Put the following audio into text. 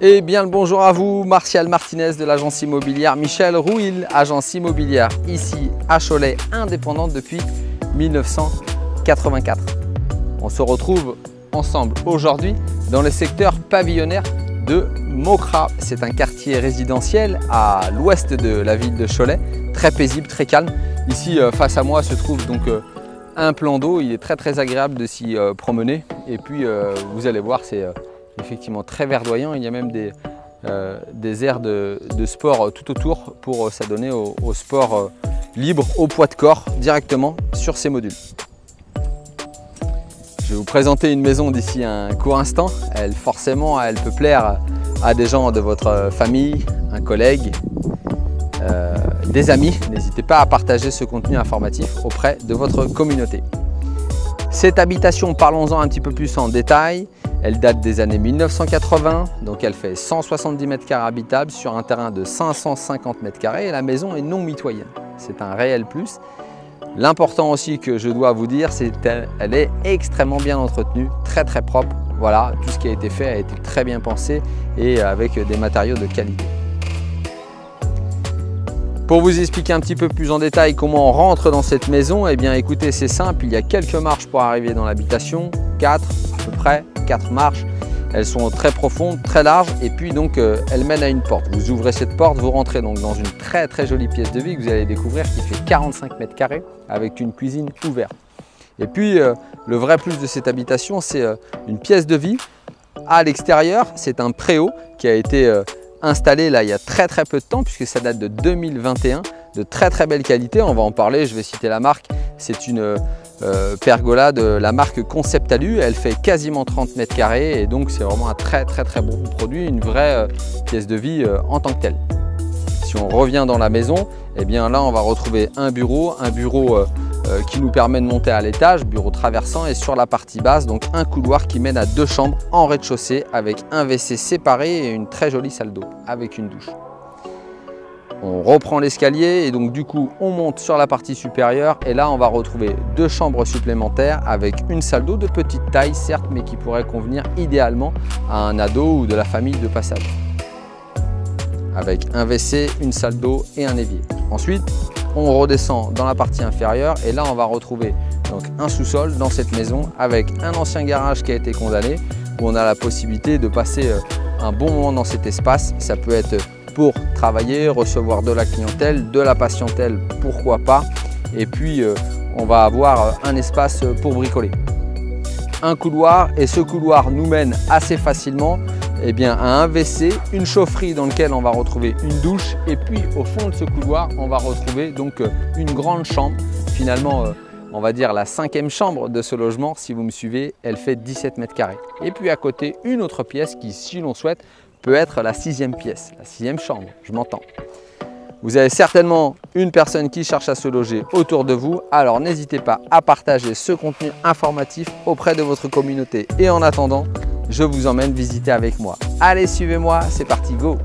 Et bien le bonjour à vous, Martial Martinez de l'agence immobilière Michel Rouil, agence immobilière ici à Cholet, indépendante depuis 1984. On se retrouve ensemble aujourd'hui dans le secteur pavillonnaire de Maucras. C'est un quartier résidentiel à l'ouest de la ville de Cholet, très paisible, très calme. Ici face à moi se trouve donc un plan d'eau, il est très agréable de s'y promener. Et puis vous allez voir, c'est effectivement très verdoyant. Il y a même des aires de sport tout autour pour s'adonner au sport libre, au poids de corps, directement sur ces modules. Je vais vous présenter une maison d'ici un court instant. Forcément, elle peut plaire à des gens de votre famille, un collègue, des amis. N'hésitez pas à partager ce contenu informatif auprès de votre communauté. Cette habitation, parlons-en un petit peu plus en détail. Elle date des années 1980, donc elle fait 170 m² habitables sur un terrain de 550 m² et la maison est non mitoyenne. C'est un réel plus. L'important aussi que je dois vous dire, c'est qu'elle est extrêmement bien entretenue, très propre. Voilà, tout ce qui a été fait a été très bien pensé et avec des matériaux de qualité. Pour vous expliquer un petit peu plus en détail comment on rentre dans cette maison, eh bien écoutez, c'est simple, il y a quelques marches pour arriver dans l'habitation, 4 à peu près, 4 marches. Elles sont très profondes, très larges et puis donc elles mènent à une porte. Vous ouvrez cette porte, vous rentrez donc dans une très jolie pièce de vie que vous allez découvrir qui fait 45 m² avec une cuisine ouverte. Et puis le vrai plus de cette habitation, c'est une pièce de vie. À l'extérieur, c'est un préau qui a été installé là il y a très peu de temps puisque ça date de 2021, de très belle qualité. On va en parler, je vais citer la marque. C'est une pergola de la marque Concept Alu. Elle fait quasiment 30 m² et donc c'est vraiment un très bon produit, une vraie pièce de vie en tant que telle. Si on revient dans la maison, eh bien là on va retrouver un bureau qui nous permet de monter à l'étage, bureau traversant, et sur la partie basse donc un couloir qui mène à 2 chambres en rez-de-chaussée avec un WC séparé et une très jolie salle d'eau avec une douche. On reprend l'escalier et donc du coup on monte sur la partie supérieure et là on va retrouver 2 chambres supplémentaires avec une salle d'eau de petite taille certes, mais qui pourrait convenir idéalement à un ado ou de la famille de passage. Avec un WC, une salle d'eau et un évier. Ensuite on redescend dans la partie inférieure et là on va retrouver donc un sous-sol dans cette maison avec un ancien garage qui a été condamné, où on a la possibilité de passer un bon moment dans cet espace. Ça peut être pour travailler, recevoir de la clientèle, de la patientèle, pourquoi pas. Et puis on va avoir un espace pour bricoler. Un couloir, et ce couloir nous mène assez facilement à un WC, une chaufferie dans laquelle on va retrouver une douche, et puis au fond de ce couloir on va retrouver donc une grande chambre. Finalement on va dire la 5e chambre de ce logement, si vous me suivez, elle fait 17 m². Et puis à côté une autre pièce qui, si l'on souhaite, peut être la 6e pièce, la 6e chambre, je m'entends. Vous avez certainement une personne qui cherche à se loger autour de vous, alors n'hésitez pas à partager ce contenu informatif auprès de votre communauté. Et en attendant, je vous emmène visiter avec moi. Allez, suivez-moi, c'est parti, go!